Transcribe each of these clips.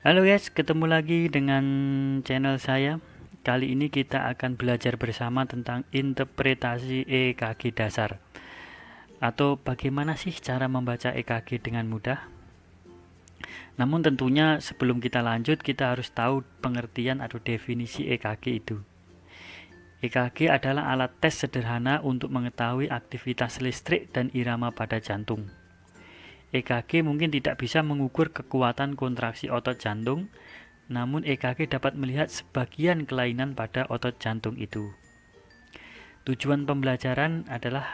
Halo guys, ketemu lagi dengan channel saya. Kali ini kita akan belajar bersama tentang interpretasi EKG dasar, atau bagaimana sih cara membaca EKG dengan mudah. Namun tentunya sebelum kita lanjut, kita harus tahu pengertian atau definisi EKG itu. EKG adalah alat tes sederhana untuk mengetahui aktivitas listrik dan irama pada jantung. EKG mungkin tidak bisa mengukur kekuatan kontraksi otot jantung, namun EKG dapat melihat sebagian kelainan pada otot jantung itu. Tujuan pembelajaran adalah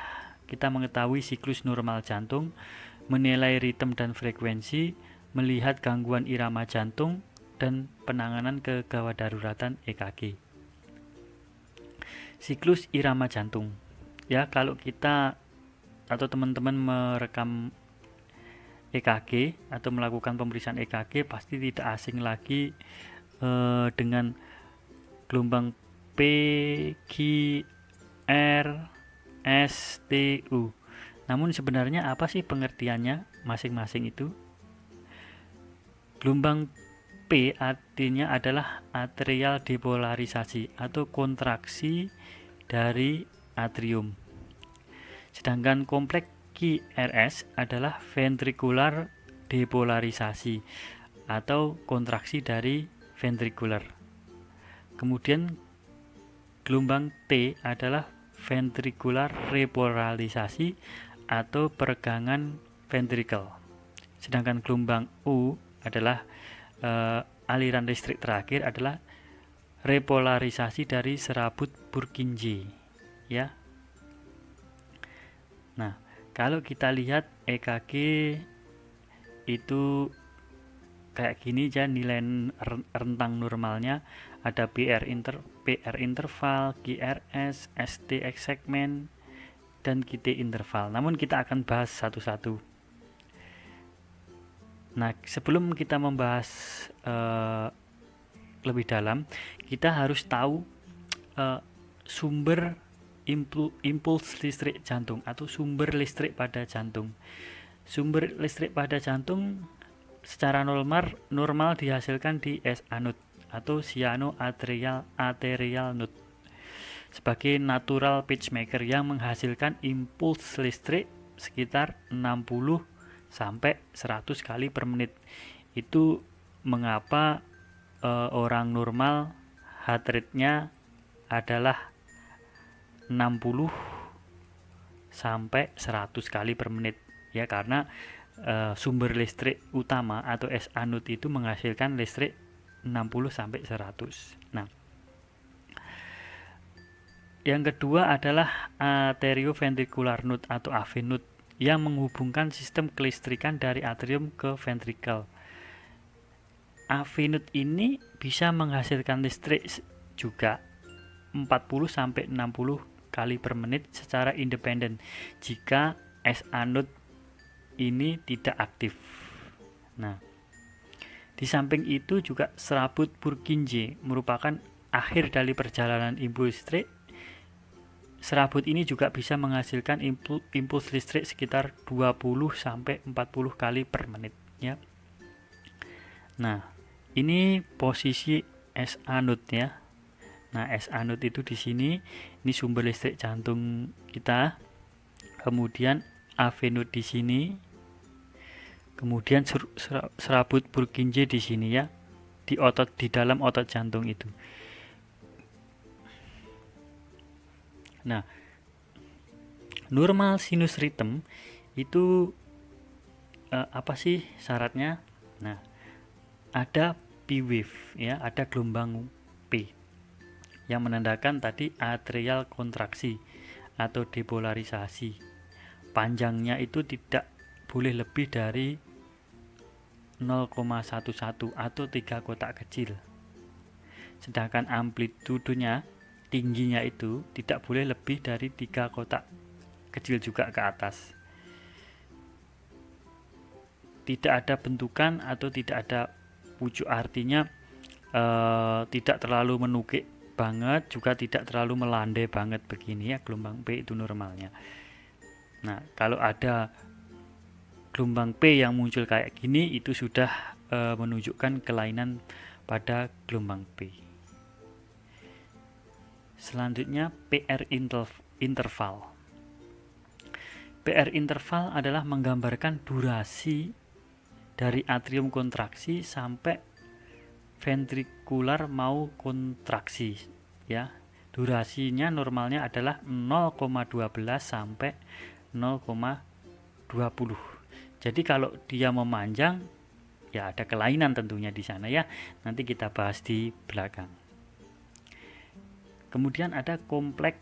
kita mengetahui siklus normal jantung, menilai ritme dan frekuensi, melihat gangguan irama jantung, dan penanganan kegawat daruratan EKG. Siklus irama jantung. Ya, kalau kita atau teman-teman merekam EKG atau melakukan pemeriksaan EKG, pasti tidak asing lagi dengan gelombang P, Q, R, S, T, U. Namun sebenarnya apa sih pengertiannya masing-masing itu? Gelombang P artinya adalah atrial depolarisasi atau kontraksi dari atrium. Sedangkan kompleks QRS adalah ventricular depolarisasi atau kontraksi dari ventrikular. Kemudian gelombang T adalah ventricular repolarisasi atau peregangan ventricle. Sedangkan gelombang U adalah aliran listrik terakhir adalah repolarisasi dari serabut Purkinje, ya. Nah, kalau kita lihat EKG itu kayak gini ya, nilai rentang normalnya ada PR interval, QRS, ST segmen, dan QT interval. Namun kita akan bahas satu-satu. Nah, sebelum kita membahas lebih dalam, kita harus tahu sumber impuls listrik jantung atau sumber listrik pada jantung. Sumber listrik pada jantung secara normal dihasilkan di SA node atau cyanoarterial node sebagai natural pacemaker yang menghasilkan impuls listrik sekitar 60 sampai 100 kali per menit. Itu mengapa orang normal heart rate-nya adalah 60 sampai 100 kali per menit, ya, karena sumber listrik utama atau SA node itu menghasilkan listrik 60 sampai 100. Nah, yang kedua adalah arterioventricular node atau AV node yang menghubungkan sistem kelistrikan dari atrium ke ventricle. AV node ini bisa menghasilkan listrik juga 40 sampai 60 kali per menit secara independen jika SA node ini tidak aktif. Nah, di samping itu juga serabut Purkinje merupakan akhir dari perjalanan impuls listrik. Serabut ini juga bisa menghasilkan impuls listrik sekitar 20 sampai 40 kali per menit, ya. Nah, ini posisi SA node, ya. Nah, SA node itu di sini, ini sumber listrik jantung kita. Kemudian AV node di sini. Kemudian serabut Purkinje di sini, ya. Di dalam otot jantung itu. Nah, normal sinus rhythm itu apa sih syaratnya? Nah, ada P wave, ya, ada gelombang P yang menandakan tadi atrial kontraksi atau depolarisasi. Panjangnya itu tidak boleh lebih dari 0,11 atau 3 kotak kecil. Sedangkan amplitudenya, tingginya itu tidak boleh lebih dari 3 kotak kecil juga ke atas. Tidak ada bentukan atau tidak ada pucuk, artinya tidak terlalu menukik banget, juga tidak terlalu melandai banget begini, ya. Gelombang P itu normalnya. Nah, kalau ada gelombang P yang muncul kayak gini, itu sudah menunjukkan kelainan pada gelombang P. Selanjutnya PR interval. PR interval adalah menggambarkan durasi dari atrium kontraksi sampai ventrikular mau kontraksi, ya. Durasinya normalnya adalah 0,12 sampai 0,20. Jadi kalau dia memanjang, ya ada kelainan tentunya di sana ya. Nanti kita bahas di belakang. Kemudian ada kompleks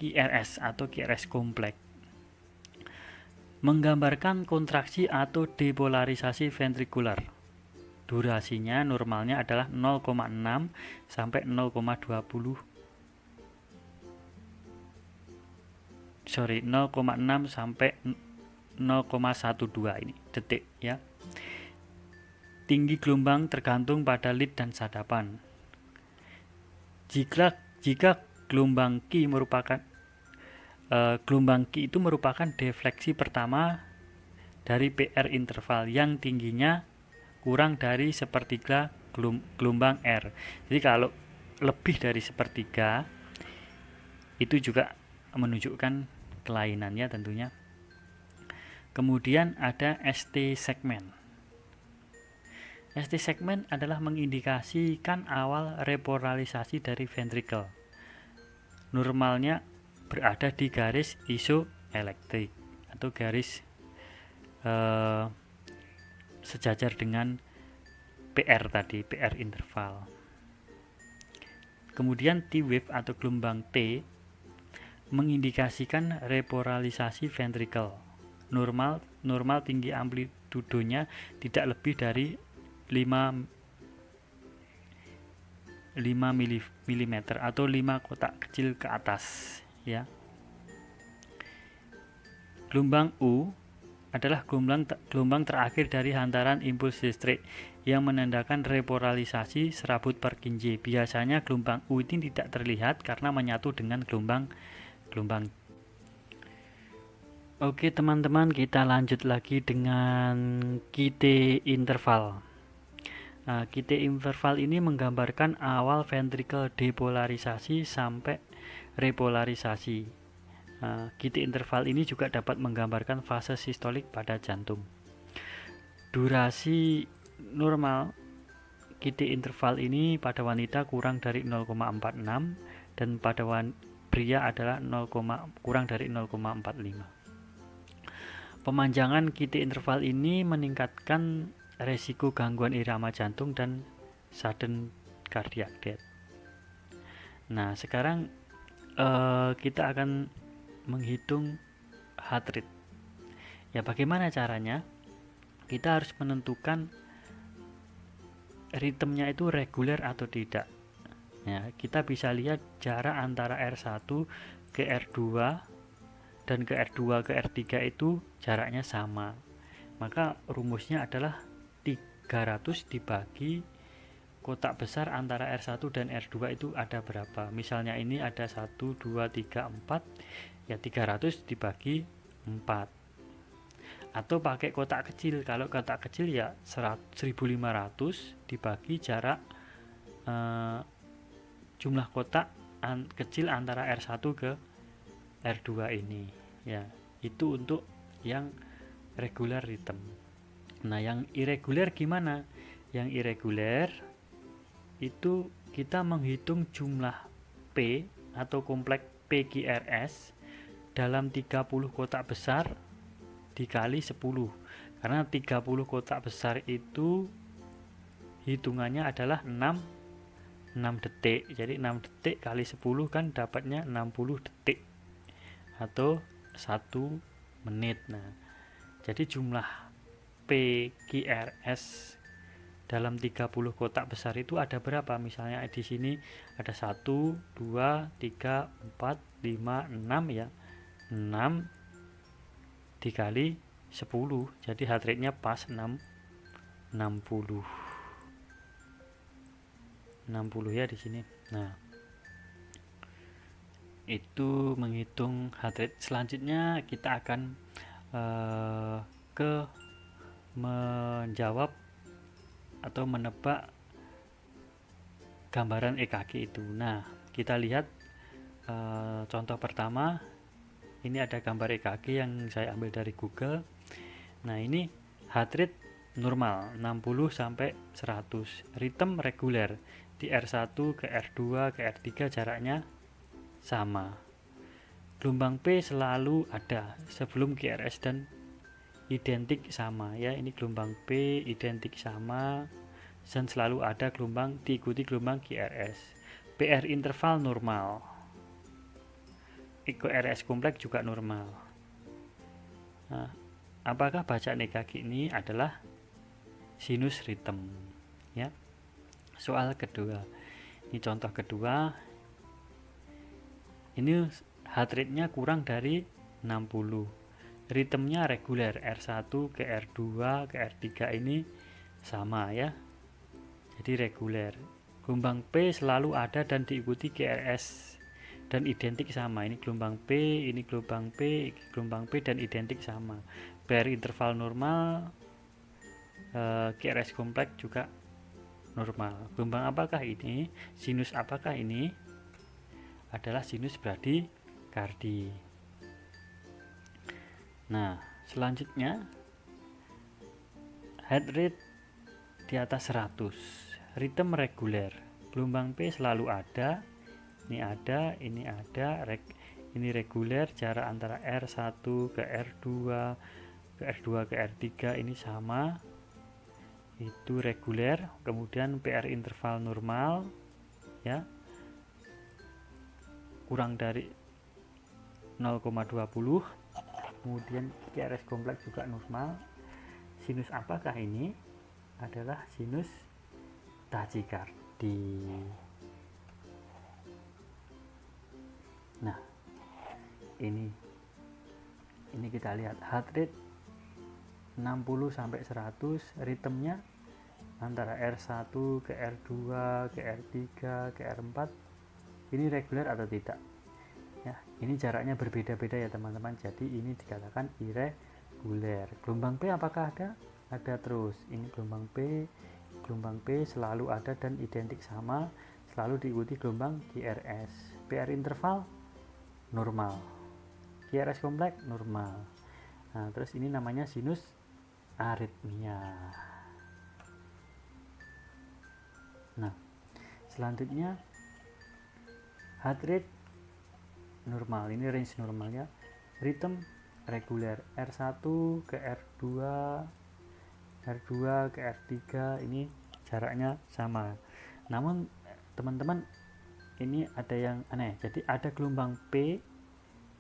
QRS atau QRS kompleks. Menggambarkan kontraksi atau depolarisasi ventrikular. Durasinya normalnya adalah 0,6 sampai 0,6 sampai 0,12 ini detik ya. Tinggi gelombang tergantung pada lead dan sadapan. Jika gelombang Q itu merupakan defleksi pertama dari PR interval yang tingginya kurang dari sepertiga gelombang R. Jadi kalau lebih dari sepertiga itu juga menunjukkan kelainannya tentunya. Kemudian ada ST segmen. ST segmen adalah mengindikasikan awal repolarisasi dari ventrikel. Normalnya berada di garis isoelektrik atau garis sejajar dengan PR tadi, PR interval. Kemudian T-wave atau gelombang T mengindikasikan repolarisasi ventrikel. Normal tinggi amplitudonya tidak lebih dari 5 mm atau 5 kotak kecil ke atas ya. Gelombang U adalah gelombang terakhir dari hantaran impuls listrik yang menandakan repolarisasi serabut Purkinje. Biasanya gelombang U ini tidak terlihat karena menyatu dengan gelombang. Oke teman-teman, kita lanjut lagi dengan QT interval. Nah, QT interval ini menggambarkan awal ventrikel depolarisasi sampai repolarisasi. Nah, QT interval ini juga dapat menggambarkan fase sistolik pada jantung. Durasi normal QT interval ini pada wanita kurang dari 0,46 dan pada pria adalah kurang dari 0,45. Pemanjangan QT interval ini meningkatkan resiko gangguan irama jantung dan sudden cardiac death. Nah, sekarang kita akan menghitung heart rate. Ya, bagaimana caranya? Kita harus menentukan ritmenya itu reguler atau tidak. Ya, kita bisa lihat jarak antara R1 ke R2 dan ke R2 ke R3 itu jaraknya sama. Maka rumusnya adalah 300 dibagi kotak besar antara R1 dan R2 itu ada berapa. Misalnya ini ada 1, 2, 3, 4, ya 300 dibagi 4. Atau pakai kotak kecil. Kalau kotak kecil ya 1500 dibagi jarak jumlah kotak kecil antara R1 ke R2 ini. Ya, itu untuk yang regular rhythm. Nah, yang irregular gimana? Yang irregular itu kita menghitung jumlah P atau kompleks PQRS dalam 30 kotak besar dikali 10. Karena 30 kotak besar itu hitungannya adalah 6 detik. Jadi 6 detik kali 10 kan dapatnya 60 detik atau 1 menit. Nah, jadi jumlah PQRS dalam 30 kotak besar itu ada berapa? Misalnya di sini ada 1, 2, 3, 4, 5, 6 ya. 6 dikali 10. Jadi heart rate-nya pas 60 ya di sini. Nah, itu menghitung heart rate. Selanjutnya kita akan menjawab atau menebak gambaran EKG itu. Nah, kita lihat contoh pertama. Ini ada gambar EKG yang saya ambil dari Google. Nah, ini heart rate normal 60 sampai 100, ritme reguler. Di R1 ke R2 ke R3 jaraknya sama. Gelombang P selalu ada sebelum QRS dan identik sama ya. Ini gelombang P identik sama dan selalu ada gelombang diikuti gelombang QRS. PR interval normal. QRS kompleks juga normal. Nah, apakah bacaan EKG ini adalah sinus ritme? Ya. Soal kedua. Ini contoh kedua. Ini heart rate-nya kurang dari 60. Ritmenya reguler, R1 ke R2 ke R3 ini sama ya. Jadi reguler. Gelombang P selalu ada dan diikuti QRS dan identik sama. Ini gelombang P, ini gelombang P, gelombang P dan identik sama. PR interval normal, QRS kompleks juga normal. Gelombang apakah ini? Sinus apakah ini? Adalah sinus bradikardi. Nah, selanjutnya heart rate di atas 100, ritme reguler. Gelombang P selalu ada. Ini ada, ini ada, ini reguler, jarak antara R1 ke R2 ke R2 ke R3 ini sama, itu reguler. Kemudian PR interval normal ya, kurang dari 0,20. Kemudian QRS kompleks juga normal. Sinus apakah ini? Adalah sinus tachikardi. Nah, ini kita lihat heart rate 60 sampai 100, ritmenya antara R1 ke R2 ke R3 ke R4. Ini reguler atau tidak? Ya, ini jaraknya berbeda-beda ya teman-teman. Jadi ini dikatakan irreguler. Gelombang P apakah ada? Ada terus. Ini gelombang P selalu ada dan identik sama, selalu diikuti gelombang QRS. PR interval normal, QRS kompleks normal. Nah, terus ini namanya sinus aritmia. Nah, selanjutnya heart rate normal. Ini range normalnya. Ritme reguler, R1 ke R2 ke R3 ini jaraknya sama. Namun teman-teman, ini ada yang aneh. Jadi ada gelombang P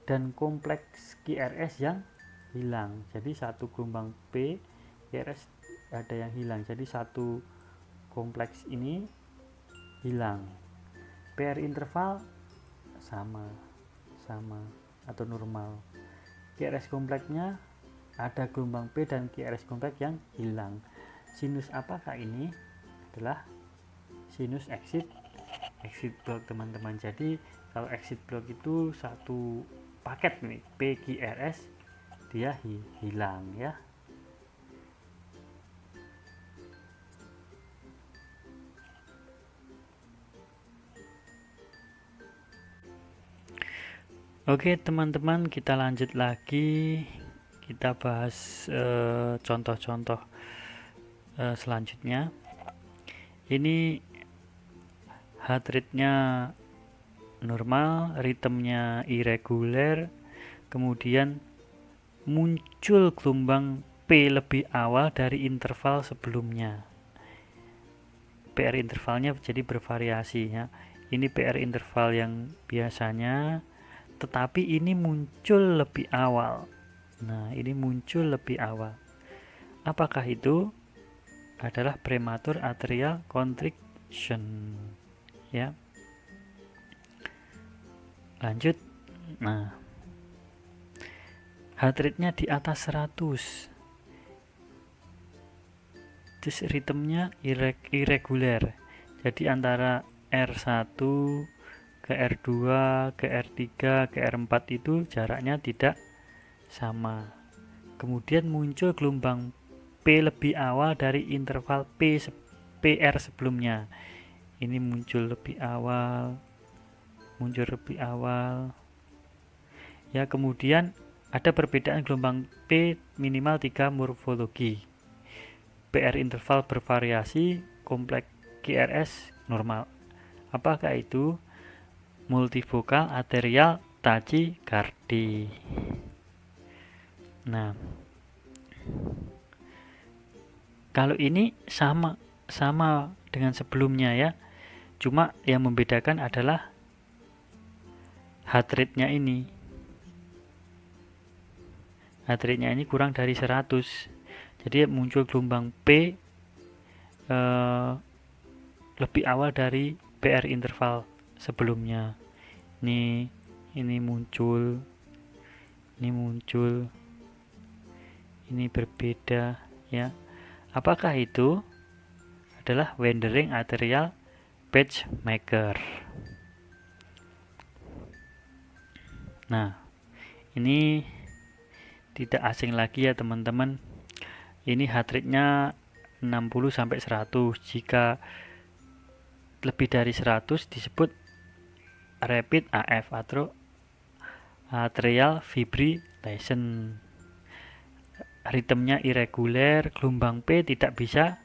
dan kompleks QRS yang hilang. Jadi satu gelombang P QRS ada yang hilang. Jadi satu kompleks ini hilang. PR interval sama atau normal. QRS kompleksnya ada gelombang P dan QRS kompleks yang hilang. Sinus apakah ini? Adalah sinus exit block teman-teman. Jadi kalau exit block itu satu paket nih, PQRS dia hilang ya. Oke teman-teman, kita lanjut lagi, kita bahas contoh-contoh selanjutnya. Ini heart rate-nya normal, ritmenya irreguler, kemudian muncul gelombang P lebih awal dari interval sebelumnya. PR intervalnya jadi bervariasi ya. Ini PR interval yang biasanya, tetapi ini muncul lebih awal. Nah, ini muncul lebih awal. Apakah itu? Adalah prematur atrial constriction ya. Lanjut. Nah, heart rate-nya di atas 100. Terus ritmenya irreguler. Jadi antara R1 ke R2 ke R3 ke R4 itu jaraknya tidak sama. Kemudian muncul gelombang P lebih awal dari interval P PR sebelumnya. Ini muncul lebih awal, ya. Kemudian ada perbedaan gelombang P minimal 3 morfologi. PR interval bervariasi, kompleks QRS normal. Apakah itu? Multivokal, arterial, tachycardi. Nah, kalau ini sama dengan sebelumnya ya. Cuma yang membedakan adalah heart rate-nya ini. Heart rate-nya ini kurang dari 100. Jadi muncul gelombang P lebih awal dari PR interval sebelumnya. Ini muncul, ini berbeda ya. Apakah itu adalah wandering arterial pacemaker? Nah, ini tidak asing lagi ya teman-teman. Ini heart rate-nya 60 sampai 100. Jika lebih dari 100 disebut rapid AF atau atrial fibrillation. Ritmenya irreguler, gelombang P tidak bisa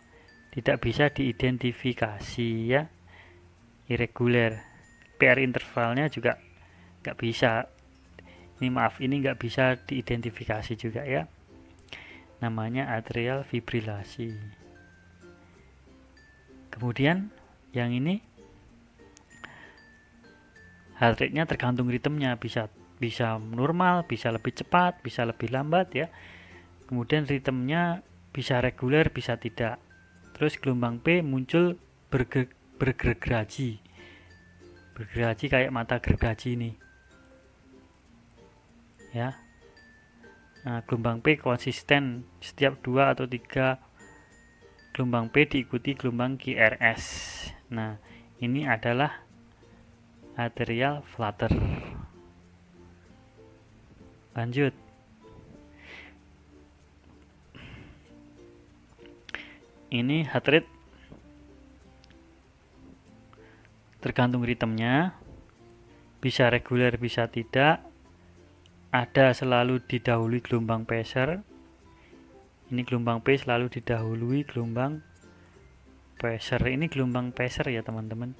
diidentifikasi ya. Irreguler. PR intervalnya juga nggak bisa. Ini nggak bisa diidentifikasi juga ya. Namanya atrial fibrilasi. Kemudian yang ini heart rate-nya tergantung ritmenya, bisa normal, bisa lebih cepat, bisa lebih lambat ya. Kemudian ritmenya bisa reguler, bisa tidak. Terus gelombang P muncul bergergaji kayak mata gergaji nih ya. Nah, gelombang P konsisten setiap 2 atau 3 gelombang P diikuti gelombang QRS. Nah, ini adalah atrial flutter. Lanjut. Ini heart rate tergantung ritmenya, bisa reguler bisa tidak, ada selalu didahului gelombang peser. Ini gelombang P selalu didahului gelombang peser. Ini gelombang peser ya teman-teman,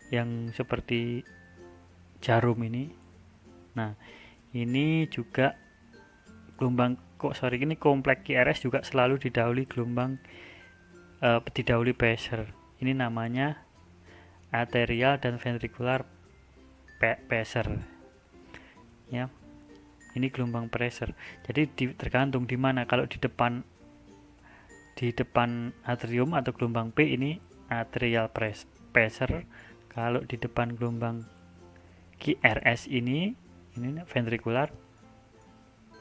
yang seperti jarum ini. Nah, ini juga ini kompleks QRS juga selalu didahului gelombang didahului peser. Ini namanya arterial dan ventricular peser ya. Ini gelombang pressure. Jadi tergantung di mana. Kalau di depan atrium atau gelombang P ini arterial pressure. Kalau di depan gelombang QRS ini ventricular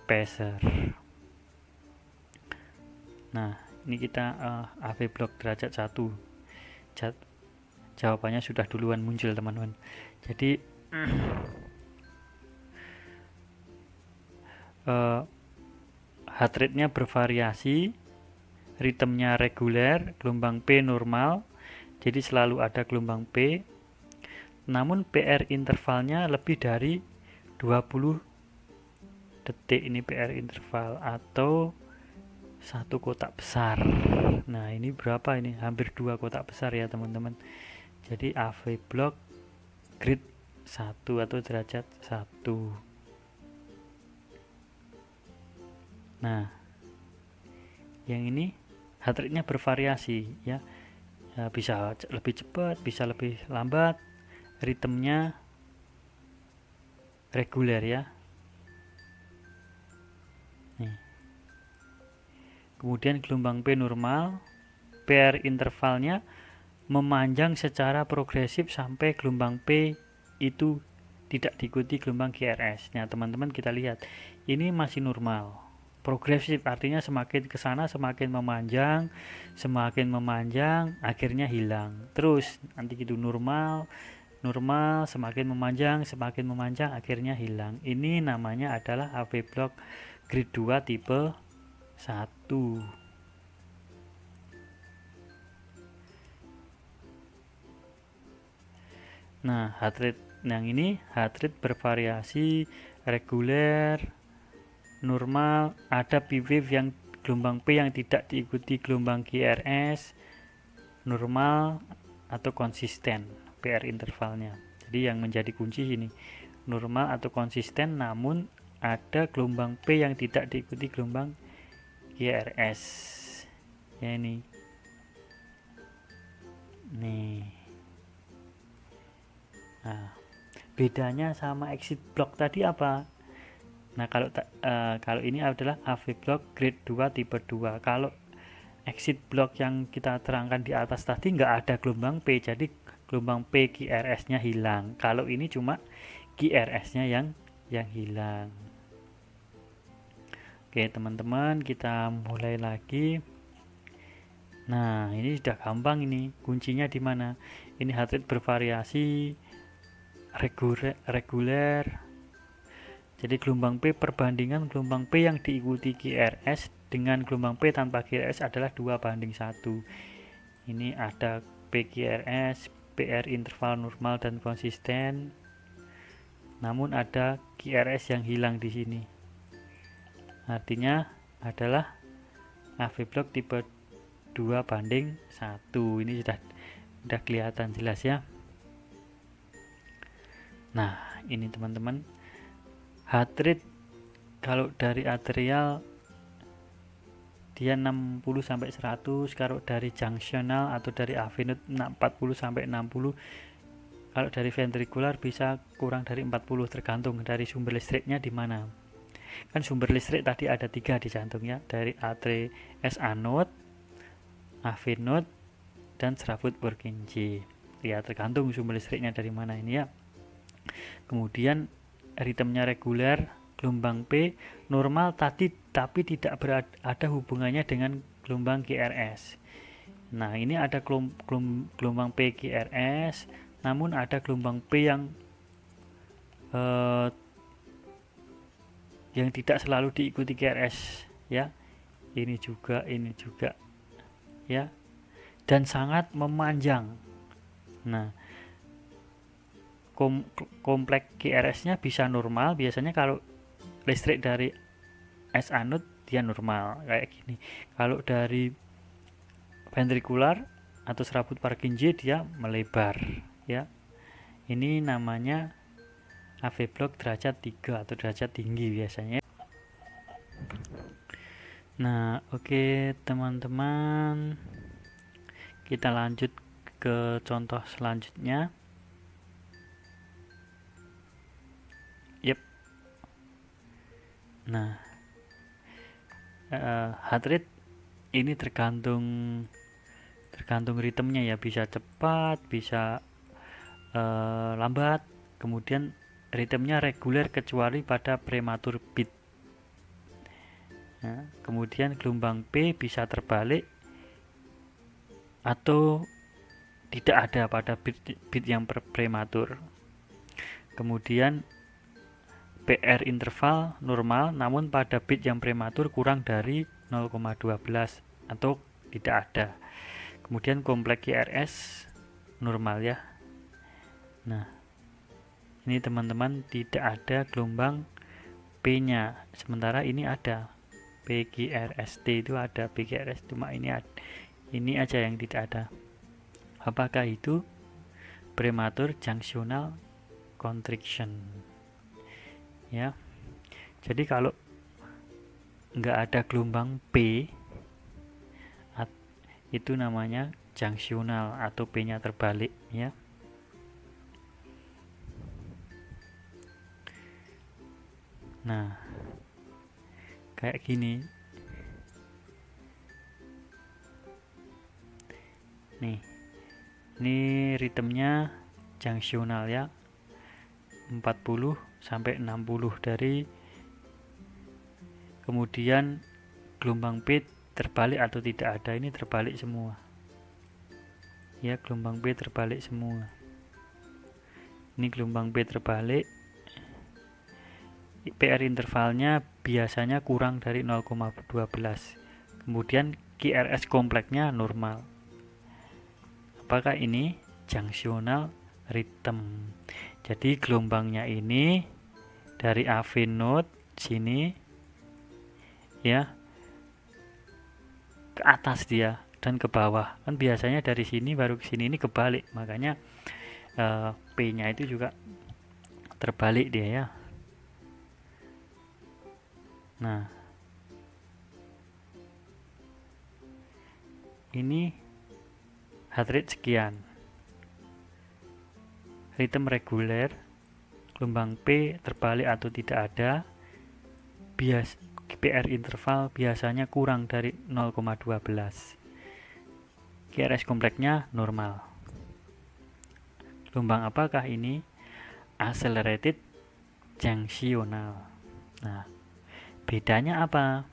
pressure. Nah, ini kita AV block derajat 1. Jawabannya sudah duluan muncul teman-teman. Jadi heart rate-nya bervariasi, ritmenya reguler, gelombang P normal, jadi selalu ada gelombang P. Namun PR intervalnya lebih dari 20 detik. Ini PR interval atau satu kotak besar. Nah, ini berapa ini? Hampir 2 kotak besar ya teman-teman. Jadi AV block grade 1 atau derajat 1. Nah, yang ini heart rate-nya bervariasi ya. Bisa lebih cepat, bisa lebih lambat. Ritmenya reguler ya. Nih. Kemudian gelombang P normal, PR intervalnya memanjang secara progresif sampai gelombang P itu tidak diikuti gelombang QRS. Nah, teman-teman kita lihat, ini masih normal. Progresif artinya semakin ke sana semakin memanjang, akhirnya hilang. Terus nanti gitu normal, semakin memanjang, akhirnya hilang. Ini namanya adalah AV block grade 2 tipe 1. Nah, heart rate yang ini heart rate bervariasi, reguler, normal, ada P wave yang gelombang P yang tidak diikuti gelombang GRS, normal atau konsisten PR intervalnya. Jadi yang menjadi kunci ini normal atau konsisten, namun ada gelombang P yang tidak diikuti gelombang GRS. Ya ini. Nih. Nah, bedanya sama exit block tadi apa? Nah, kalau ini adalah AV block grade 2 tipe 2. Kalau exit block yang kita terangkan di atas tadi nggak ada gelombang P, jadi gelombang P GRS-nya hilang. Kalau ini cuma GRS-nya yang hilang. Oke, teman-teman, kita mulai lagi. Nah, ini sudah gampang ini. Kuncinya di mana? Ini heart rate bervariasi, reguler. Jadi gelombang P perbandingan gelombang P yang diikuti GRS dengan gelombang P tanpa GRS adalah 2:1. Ini ada PGRS, PR interval normal dan konsisten. Namun ada GRS yang hilang di sini. Artinya adalah AV block tipe 2:1. Ini sudah kelihatan jelas ya. Nah, ini teman-teman. Heart rate kalau dari arterial dia 60 sampai 100, kalau dari junctional atau dari AV node 40 sampai 60, kalau dari ventrikular bisa kurang dari 40, tergantung dari sumber listriknya di mana. Kan sumber listrik tadi ada 3 di jantung ya, dari artery SA node, AV node, dan serabut Purkinje. Ya, tergantung sumber listriknya dari mana ini ya. Kemudian ritmenya reguler, gelombang P normal tadi tapi tidak ada hubungannya dengan gelombang GRS. Nah, ini ada gelombang P GRS, namun ada gelombang P yang tidak selalu diikuti GRS ya. Ini juga ya. Dan sangat memanjang. Nah, kompleks GRS-nya bisa normal, biasanya kalau listrik dari SA node dia normal kayak gini. Kalau dari ventrikular atau serabut Purkinje dia melebar ya. Ini namanya AV block derajat 3 atau derajat tinggi biasanya. Nah, oke teman-teman, kita lanjut ke contoh selanjutnya. Nah, heart rate ini tergantung ritmenya ya, bisa cepat, bisa lambat. Kemudian ritmenya reguler kecuali pada prematur beat. Nah, kemudian gelombang P bisa terbalik atau tidak ada pada beat yang prematur. Kemudian PR interval normal, namun pada beat yang prematur kurang dari 0,12 atau tidak ada. Kemudian kompleks GRS normal ya. Nah, ini teman-teman tidak ada gelombang P-nya, sementara ini ada PGRST, itu ada PGRS, cuma ini aja yang tidak ada. Apakah itu prematur junctional contraction ya. Jadi kalau nggak ada gelombang P itu namanya junctional atau P-nya terbalik ya. Nah, kayak gini nih, ini ritmenya junctional ya, 40 sampai 60 dari. Kemudian gelombang P terbalik atau tidak ada, ini terbalik semua ya, gelombang P terbalik semua. Ini gelombang P terbalik, PR intervalnya biasanya kurang dari 0,12. Kemudian GRS kompleksnya normal. Apakah ini junctional rhythm. Jadi gelombangnya ini dari AV note sini ya ke atas dia dan ke bawah. Kan biasanya dari sini baru ke sini, ini kebalik. Makanya P-nya itu juga terbalik dia ya. Nah, ini heart rate sekian. Ritme reguler, gelombang P terbalik atau tidak ada. PR interval biasanya kurang dari 0,12. QRS kompleksnya normal. Gelombang apakah ini? Accelerated junctional. Nah, bedanya apa?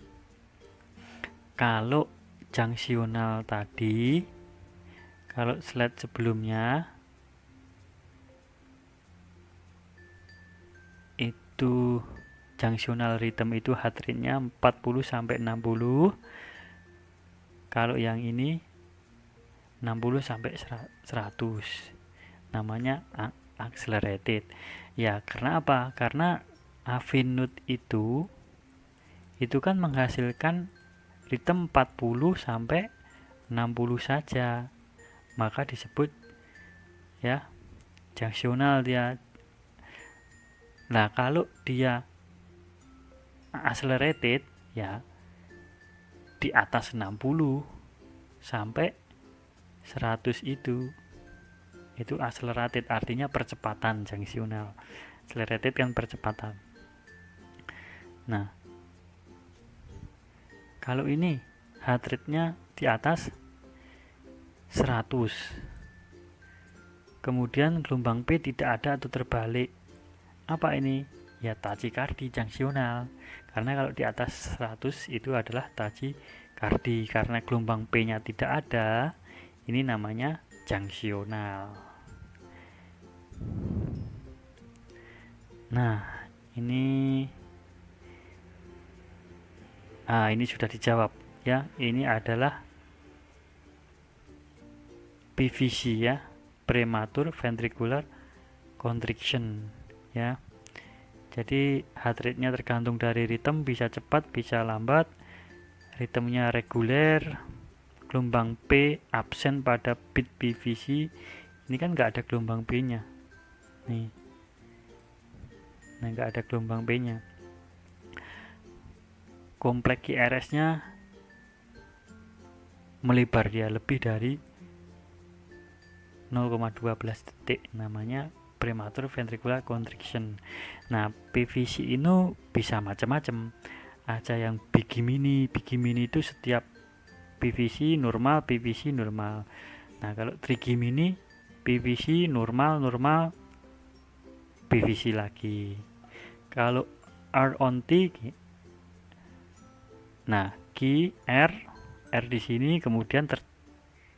Kalau junctional tadi, kalau slide sebelumnya itu junctional rhythm itu heart rate-nya 40 sampai 60. Kalau yang ini 60 sampai 100. Namanya accelerated. Ya, karena apa? Karena AV note itu kan menghasilkan ritme 40 sampai 60 saja. Maka disebut ya junctional dia. Nah, kalau dia accelerated ya di atas 60 sampai 100 itu accelerated, artinya percepatan junctional. Accelerated kan percepatan. Nah, kalau ini heart rate-nya di atas 100, kemudian gelombang P tidak ada atau terbalik, apa ini? Ya tachikardi junctional. Karena kalau di atas 100 itu adalah tachikardi, karena gelombang P-nya tidak ada, ini namanya junctional. Nah, ini sudah dijawab ya. Ini adalah PVC ya, premature ventricular contraction ya. Jadi heart rate-nya tergantung dari ritme, bisa cepat bisa lambat. Ritmenya reguler, gelombang P absen pada beat PVC. Ini kan nggak ada gelombang P-nya nih. Nah, nggak ada gelombang P-nya. Kompleks QRS-nya melebar dia lebih dari 0,12 detik, namanya premature ventricular contraction. Nah, PVC ini bisa macam-macam. Ada yang bigimini itu setiap PVC normal, Nah, kalau trigimini PVC normal, PVC lagi. Kalau R on T, nah Q R di sini kemudian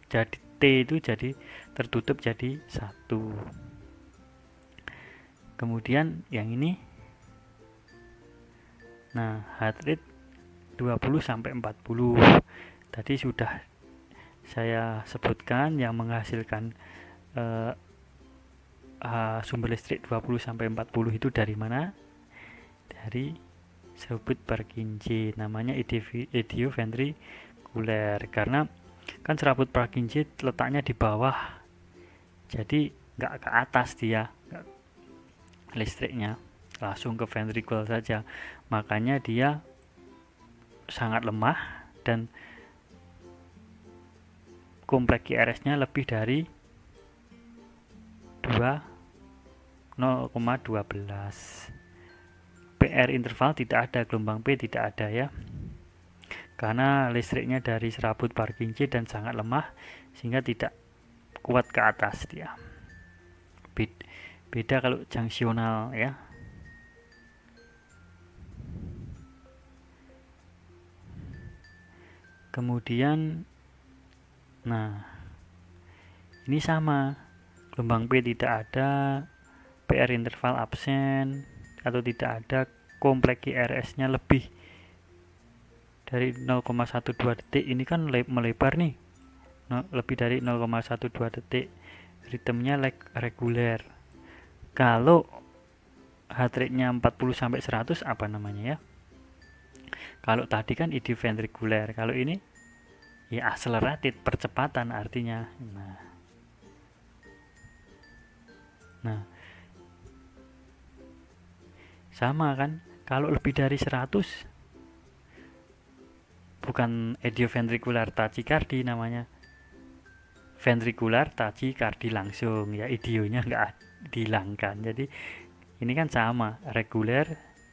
jadi T itu jadi tertutup jadi 1. Kemudian yang ini, nah heart rate 20 sampai 40. Tadi sudah saya sebutkan yang menghasilkan sumber listrik 20 sampai 40 itu dari mana? Dari serabut Purkinje, namanya idioventrikuler. Karena kan serabut Purkinje letaknya di bawah, jadi nggak ke atas dia listriknya, langsung ke ventricle saja. Makanya dia sangat lemah dan kompleks QRS-nya lebih dari 0,12. PR interval tidak ada, gelombang P tidak ada ya. Karena listriknya dari serabut Purkinje dan sangat lemah sehingga tidak kuat ke atas dia. Beda kalau junctional ya. Kemudian nah ini sama, gelombang P tidak ada, PR interval absen atau tidak ada, kompleks QRS-nya lebih dari 0,12 detik. Ini kan melebar nih, lebih dari 0,12 detik. ritmenya reguler. Kalau heart rate-nya 40 sampai 100 apa namanya ya? Kalau tadi kan idioventrikuler, kalau ini ya accelerated, percepatan artinya. Nah, sama kan? Kalau lebih dari 100 bukan idioventrikular tachycardia namanya, ventrikular tachycardia langsung ya, idionya nggak dihilangkan. Jadi ini kan sama, reguler,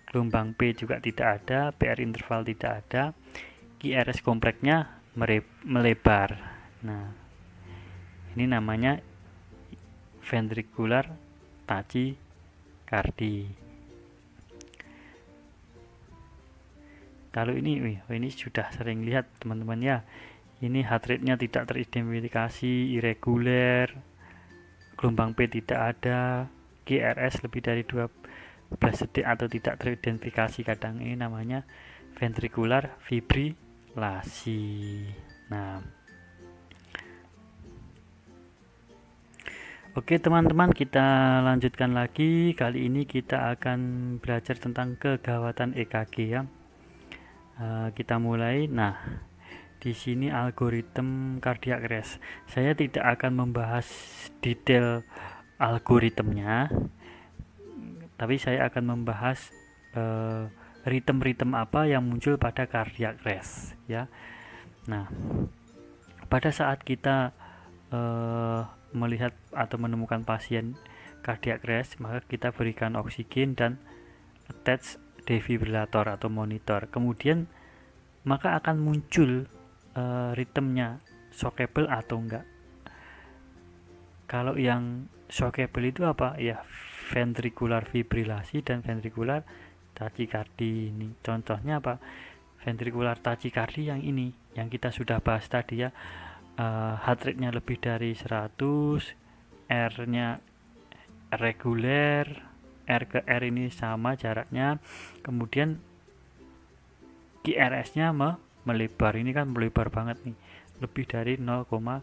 gelombang P juga tidak ada, PR interval tidak ada, QRS kompleksnya melebar. Nah, ini namanya ventrikular tachycardia. Kalau ini sudah sering lihat teman-teman ya. Ini heart rate-nya tidak teridentifikasi, irregular, gelombang P tidak ada, GRS lebih dari 12 detik atau tidak teridentifikasi. Kadang ini namanya ventricular fibrilasi. Nah, oke teman-teman, kita lanjutkan lagi. Kali ini kita akan belajar tentang kegawatan EKG ya. Kita mulai. Nah, di sini algoritma cardiac arrest. Saya tidak akan membahas detail algoritmnya, tapi saya akan membahas ritme-ritme apa yang muncul pada cardiac arrest ya. Nah, pada saat kita melihat atau menemukan pasien cardiac arrest, maka kita berikan oksigen dan attach defibrilator atau monitor. Kemudian maka akan muncul ritmenya shockable atau enggak. Kalau yang shockable itu apa ya, ventricular fibrilasi dan ventricular tachycardia. Ini contohnya apa, ventricular tachycardia yang ini yang kita sudah bahas tadi ya, heart rate nya lebih dari 100, R nya reguler, R ke R ini sama jaraknya, kemudian QRS nya melebar. Ini kan melebar banget nih, lebih dari 0,12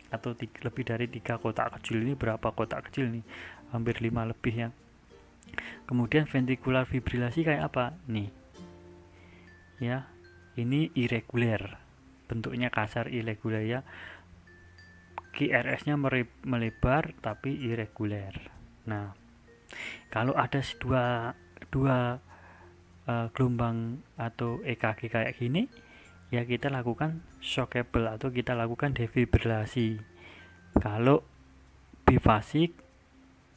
atau lebih dari 3 kotak kecil. Ini berapa kotak kecil nih, hampir 5 lebih ya. Kemudian ventricular fibrilasi kayak apa nih ya, ini irregular, bentuknya kasar, irregular ya, QRS nya melebar tapi irregular. Nah, kalau ada dua gelombang atau EKG kayak gini ya, kita lakukan shockable atau kita lakukan defibrilasi. Kalau bifasik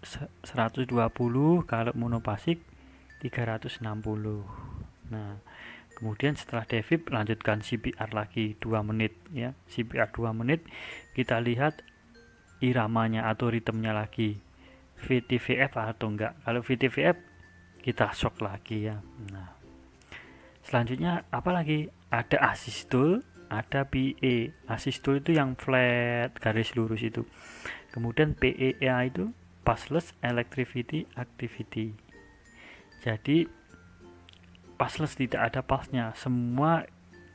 120, kalau monofasik 360. Nah, kemudian setelah defib lanjutkan CPR lagi 2 menit ya. CPR 2 menit, kita lihat iramanya atau ritmenya lagi, VT-VF atau enggak. Kalau VT-VF kita shock lagi ya. Nah, selanjutnya apa lagi? Ada asistul, ada PE. Asistul itu yang flat garis lurus itu. Kemudian PEA itu pulseless electricity activity. Jadi pulseless, tidak ada pulsnya. Semua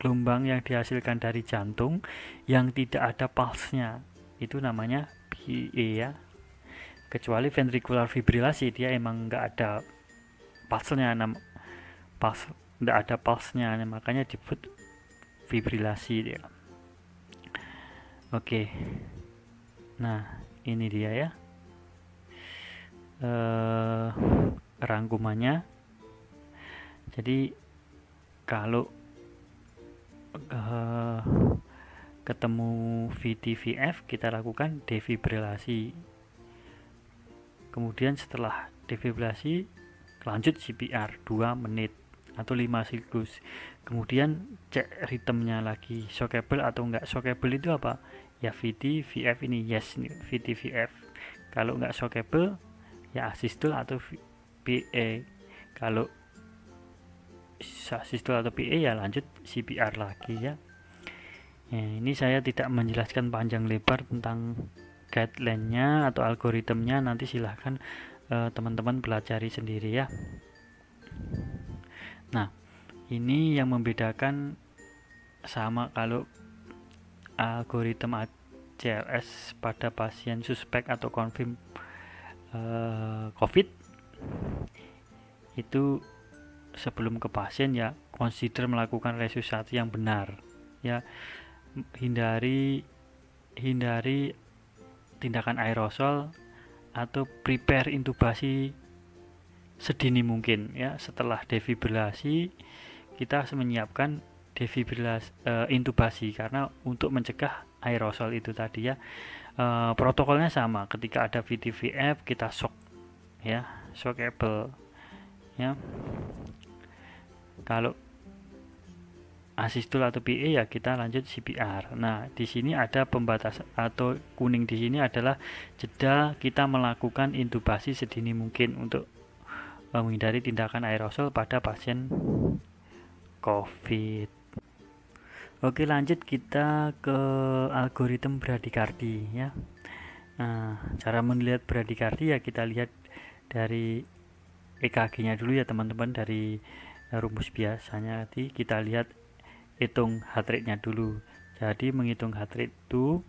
gelombang yang dihasilkan dari jantung yang tidak ada pulsnya itu namanya PE ya. Kecuali ventricular fibrilasi, dia emang nggak ada pulsnya, nggak ada pulsnya, makanya disebut fibrilasi dia. Oke. Nah, ini dia ya rangkumannya. Jadi kalau ketemu VT-VF kita lakukan defibrilasi. Kemudian setelah defibrilasi lanjut CPR 2 menit atau 5 siklus. Kemudian cek ritmenya lagi, shockable atau enggak. Shockable itu apa? Ya VT-VF ini, yes, VT-VF. Kalau enggak shockable ya asistul atau PE. Kalau asistul atau PE ya lanjut CPR lagi ya. Ini saya tidak menjelaskan panjang lebar tentang guideline-nya atau algoritmnya, nanti silahkan teman-teman pelajari sendiri ya. Nah, ini yang membedakan sama kalau algoritma CLS pada pasien suspek atau confirm COVID, itu sebelum ke pasien ya consider melakukan resusitasi yang benar ya. Hindari tindakan aerosol atau prepare intubasi sedini mungkin ya. Setelah defibrilasi kita harus menyiapkan intubasi karena untuk mencegah aerosol itu tadi ya. Protokolnya sama, ketika ada VTVF kita shock ya, shockable ya. Kalau asistul atau PE ya kita lanjut CPR. Nah, di sini ada pembatas atau kuning di sini adalah jeda kita melakukan intubasi sedini mungkin untuk menghindari tindakan aerosol pada pasien COVID. Oke, lanjut kita ke algoritma bradikardi ya. Nah, cara melihat bradikardi ya kita lihat dari EKG-nya dulu ya teman-teman. Dari rumus biasanya nanti kita lihat hitung heart rate-nya dulu. Jadi menghitung heart rate itu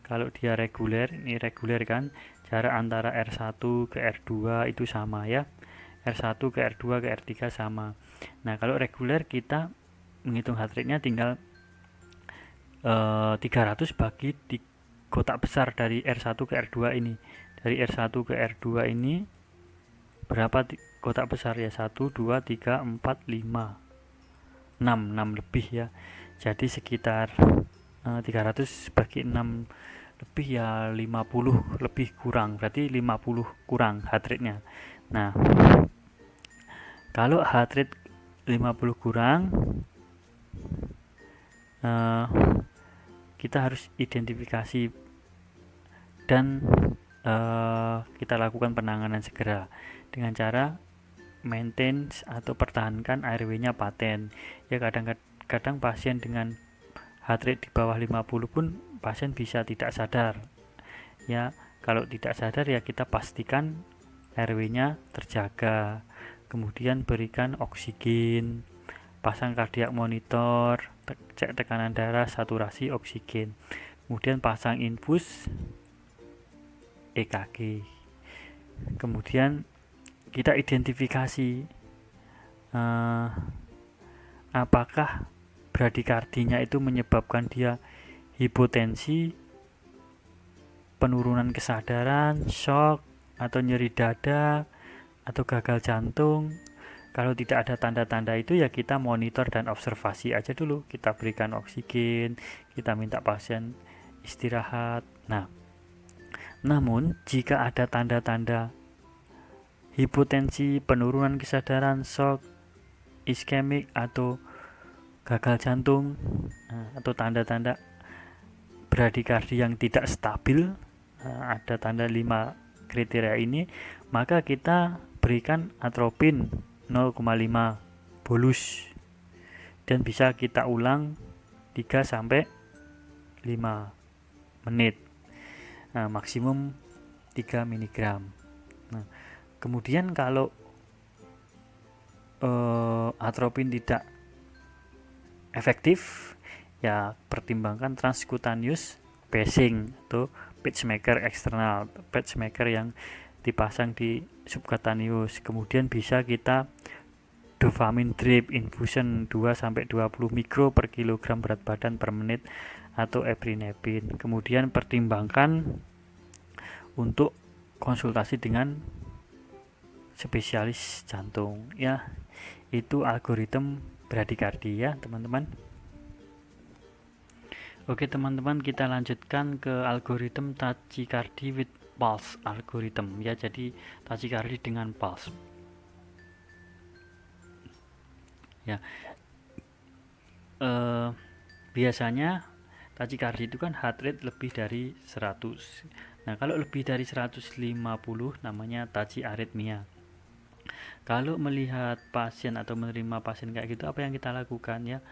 kalau dia reguler, ini reguler kan, jarak antara R1 ke R2 itu sama ya. R1 ke R2 ke R3 sama. Nah, kalau reguler kita menghitung heart rate-nya tinggal 300 bagi di kotak besar dari R1 ke R2 ini. Dari R1 ke R2 ini berapa kotak besar ya? 1, 2, 3, 4, 5 6 lebih ya. Jadi sekitar 300 bagi 6 lebih ya 50 lebih kurang, berarti 50 kurang heart rate-nya. Nah, kalau heart rate 50 kurang, kita harus identifikasi dan kita lakukan penanganan segera dengan cara maintain atau pertahankan airway-nya paten ya. Kadang pasien dengan heart rate di bawah 50 pun pasien bisa tidak sadar ya. Kalau tidak sadar ya kita pastikan airway-nya terjaga, kemudian berikan oksigen, pasang kardiak monitor, cek tekanan darah, saturasi oksigen, kemudian pasang infus EKG. Kemudian kita identifikasi apakah bradikardinya itu menyebabkan dia hipotensi, penurunan kesadaran, shock, atau nyeri dada, atau gagal jantung. Kalau tidak ada tanda-tanda itu ya kita monitor dan observasi aja dulu. Kita berikan oksigen, kita minta pasien istirahat. Nah, namun jika ada tanda-tanda hipotensi, penurunan kesadaran, shock, iskemik atau gagal jantung, atau tanda-tanda bradikardi yang tidak stabil, ada tanda 5 kriteria ini, maka kita berikan atropin 0,5 bolus dan bisa kita ulang 3 sampai 5 menit, maksimum 3 mg. Nah, kemudian kalau atropin tidak efektif ya pertimbangkan transcutaneous pacing atau pacemaker eksternal, pacemaker yang dipasang di subcutaneous. Kemudian bisa kita dopamine drip infusion 2 sampai 20 mikro per kilogram berat badan per menit atau epinephrine. Kemudian pertimbangkan untuk konsultasi dengan spesialis jantung ya. Itu algoritma bradikardi ya teman-teman. Oke teman-teman, kita lanjutkan ke algoritma tachycardy with pulse algorithm ya. Jadi tachycardy dengan pulse ya. Biasanya tachycardy itu kan heart rate lebih dari 100. Nah, kalau lebih dari 150 namanya tachyarrhythmia. Kalau melihat pasien atau menerima pasien kayak gitu, apa yang kita lakukan ya?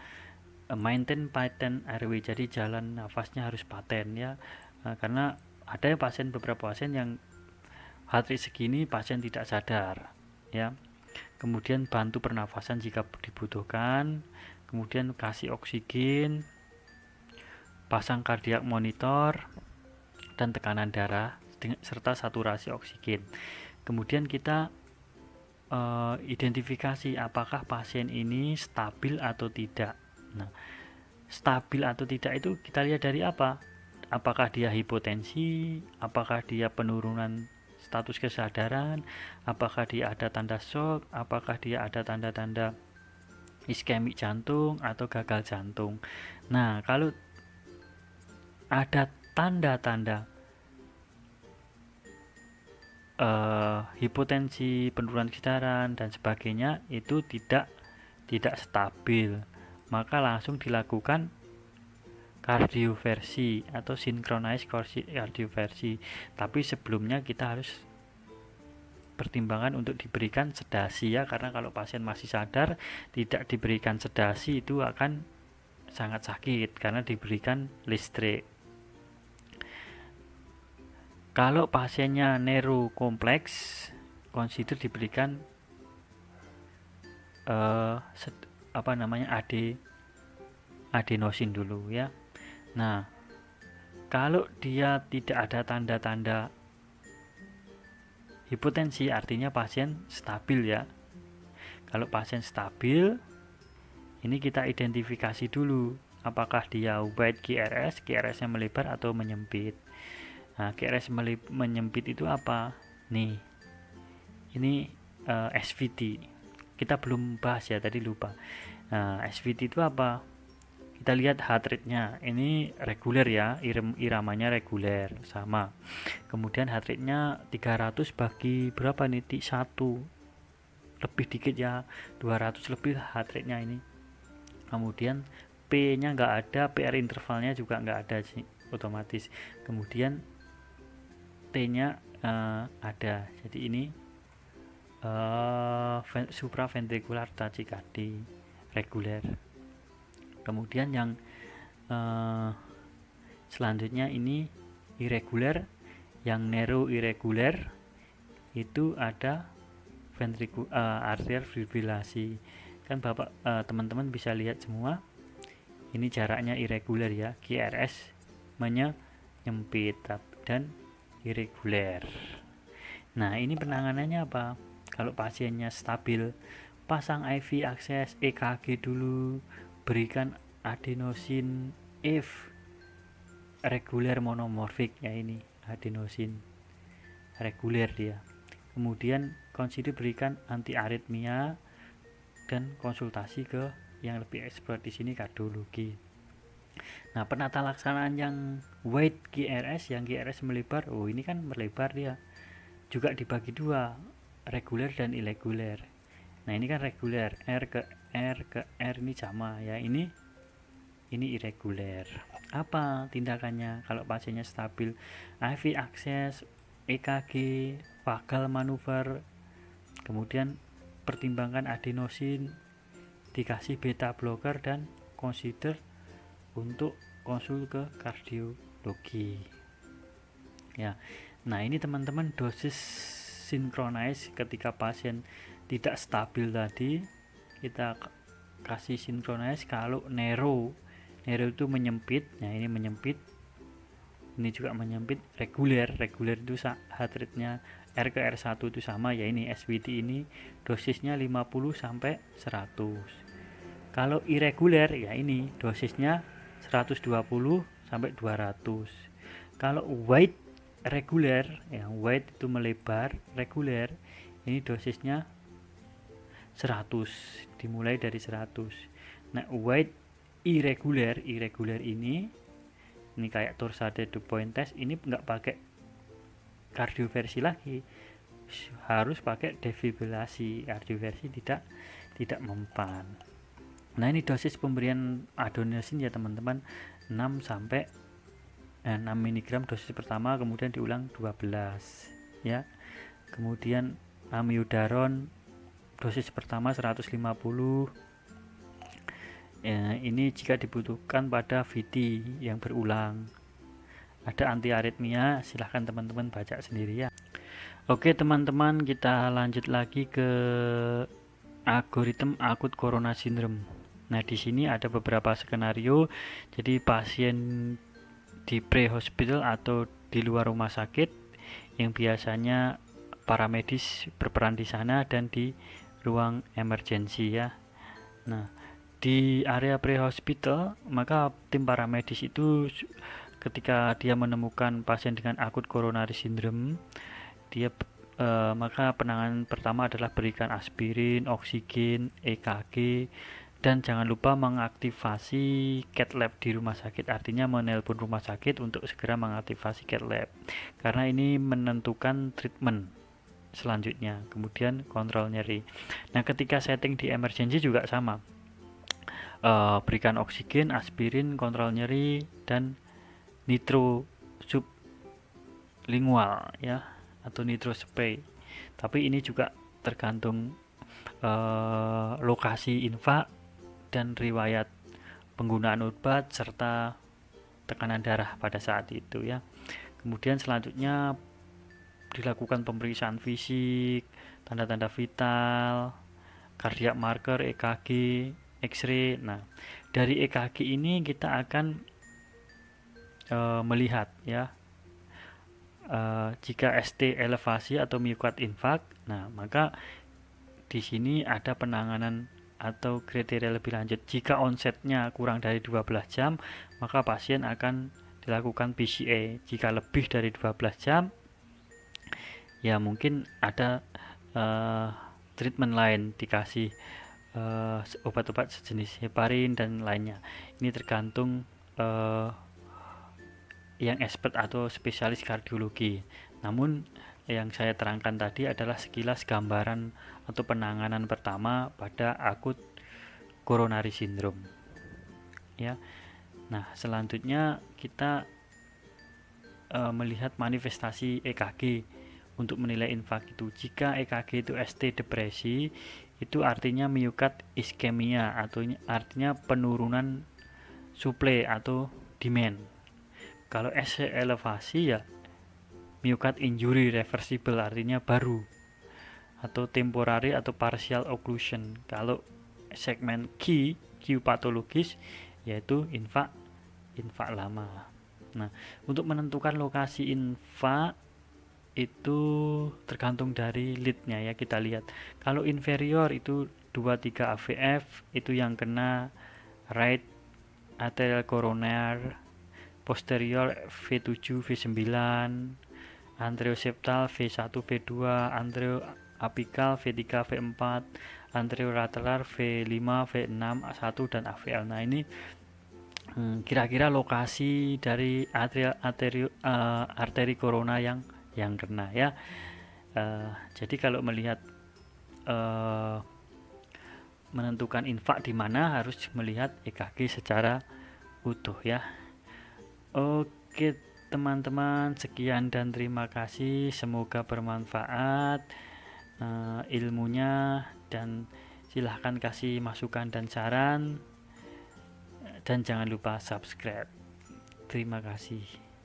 Maintain patent airway, jadi jalan nafasnya harus paten ya. Karena ada beberapa pasien yang heart rate segini pasien tidak sadar ya. Kemudian bantu pernafasan jika dibutuhkan, kemudian kasih oksigen, pasang kardiak monitor dan tekanan darah serta saturasi oksigen. Kemudian kita identifikasi apakah pasien ini stabil atau tidak. Nah, stabil atau tidak itu kita lihat dari apa? Apakah dia hipotensi, apakah dia penurunan status kesadaran, apakah dia ada tanda shock, apakah dia ada tanda-tanda iskemik jantung atau gagal jantung. Nah, kalau ada tanda-tanda hipotensi, penurunan kesadaran dan sebagainya itu tidak stabil, maka langsung dilakukan kardioversi atau synchronized kardioversi. Tapi sebelumnya kita harus pertimbangan untuk diberikan sedasi ya, karena kalau pasien masih sadar tidak diberikan sedasi itu akan sangat sakit karena diberikan listrik. Kalau pasiennya neurokompleks, consider diberikan adenosin dulu ya. Nah, kalau dia tidak ada tanda-tanda hipotensi, artinya pasien stabil ya. Kalau pasien stabil, ini kita identifikasi dulu apakah dia wide QRS-nya melebar atau menyempit. Nah, QRS menyempit itu apa? Nih, ini SVT. Kita belum bahas ya, tadi lupa. Nah, SVT itu apa? Kita lihat heart rate-nya. Ini reguler ya, iramanya reguler, sama. Kemudian heart rate-nya 300 bagi berapa nih? 1. Lebih dikit ya, 200 lebih heart rate-nya ini. Kemudian P-nya nggak ada, PR intervalnya juga nggak ada sih, otomatis. Kemudian T-nya ada. Jadi ini supraventricular tachycardia reguler. Kemudian yang selanjutnya ini irregular, yang narrow irregular itu ada atrial fibrilasi. Kan Bapak teman-teman bisa lihat semua. Ini jaraknya irregular ya, QRS menyempit dan irregular. Nah, ini penanganannya apa? Kalau pasiennya stabil, pasang IV akses, EKG dulu, berikan adenosin if reguler monomorfik ya, ini adenosin reguler dia. Kemudian consider berikan anti aritmia dan konsultasi ke yang lebih expert di sini kardiologi. Nah, penata laksanaan yang wide QRS, yang QRS melebar, ini kan melebar dia. Juga dibagi dua, reguler dan irregular. Nah, ini kan reguler, R ke R ini sama ya. Ini irregular. Apa tindakannya kalau pasiennya stabil? IV akses, EKG, vagal manuver, kemudian pertimbangkan adenosin, dikasih beta blocker dan consider untuk konsul ke kardiologi ya. Nah, ini teman-teman dosis synchronize ketika pasien tidak stabil tadi, kita kasih synchronize. Kalau narrow itu menyempit, nah ini menyempit, ini juga menyempit. Reguler itu heart rate-nya R ke R1 itu sama ya, ini SVT ini dosisnya 50 sampai 100. Kalau irregular ya, ini dosisnya 120 sampai 200. Kalau wide reguler, yang wide itu melebar, reguler ini dosisnya 100, dimulai dari 100. Nah, wide irregular ini kayak Torsades de Pointes, ini nggak pakai kardioversi lagi, harus pakai defibrilasi. Kardioversi tidak mempan. Nah, ini dosis pemberian adenosin ya teman-teman, 6 mg dosis pertama, kemudian diulang 12 ya. Kemudian amiodaron dosis pertama 150 ya, ini jika dibutuhkan pada VT yang berulang. Ada anti aritmia, silahkan teman-teman baca sendiri ya. Oke teman-teman, kita lanjut lagi ke algoritma akut corona syndrome. Nah, di sini ada beberapa skenario. Jadi pasien di pre-hospital atau di luar rumah sakit yang biasanya para medis berperan di sana dan di ruang emergensi ya. Nah, di area pre-hospital, maka tim paramedis itu ketika dia menemukan pasien dengan akut coronary syndrome, dia maka penanganan pertama adalah berikan aspirin, oksigen, EKG, dan jangan lupa mengaktifasi cath lab di rumah sakit, artinya menelpon rumah sakit untuk segera mengaktifasi cath lab karena ini menentukan treatment selanjutnya. Kemudian kontrol nyeri. Nah, ketika setting di emergency juga sama, berikan oksigen, aspirin, kontrol nyeri, dan nitro sublingual ya, atau nitro spray. Tapi ini juga tergantung lokasi infak dan riwayat penggunaan obat serta tekanan darah pada saat itu ya. Kemudian selanjutnya dilakukan pemeriksaan fisik, tanda-tanda vital, cardiac marker, EKG, X-ray. Nah, dari EKG ini kita akan melihat ya jika ST elevasi atau myocard infarct. Nah, maka di sini ada penanganan atau kriteria lebih lanjut. Jika onsetnya kurang dari 12 jam, maka pasien akan dilakukan PCA. Jika lebih dari 12 jam, ya mungkin ada treatment lain, dikasih obat-obat sejenis heparin dan lainnya. Ini tergantung yang expert atau spesialis kardiologi. Namun yang saya terangkan tadi adalah sekilas gambaran atau penanganan pertama pada akut coronary syndrome ya. Nah, selanjutnya kita melihat manifestasi EKG untuk menilai infark itu. Jika EKG itu ST depresi, itu artinya myocard ischemia atau artinya penurunan suplai atau demand. Kalau ST elevasi ya myocard injury reversible, artinya baru, atau temporary atau partial occlusion. Kalau segmen Q patologis yaitu infak lama. Nah, untuk menentukan lokasi infak itu tergantung dari leadnya ya. Kita lihat kalau inferior itu 23 AVF itu yang kena right arterial coroner, posterior V7 V9, anteroseptal V1 V2, anteroapikal V3 V4, anterolateral V5 V6 A1 dan AVL. Nah, ini kira-kira lokasi dari arteri corona yang kena ya. Jadi kalau melihat menentukan infak di mana, harus melihat EKG secara utuh ya. Oke teman-teman, sekian dan terima kasih, semoga bermanfaat ilmunya, dan silahkan kasih masukan dan saran, dan jangan lupa subscribe. Terima kasih.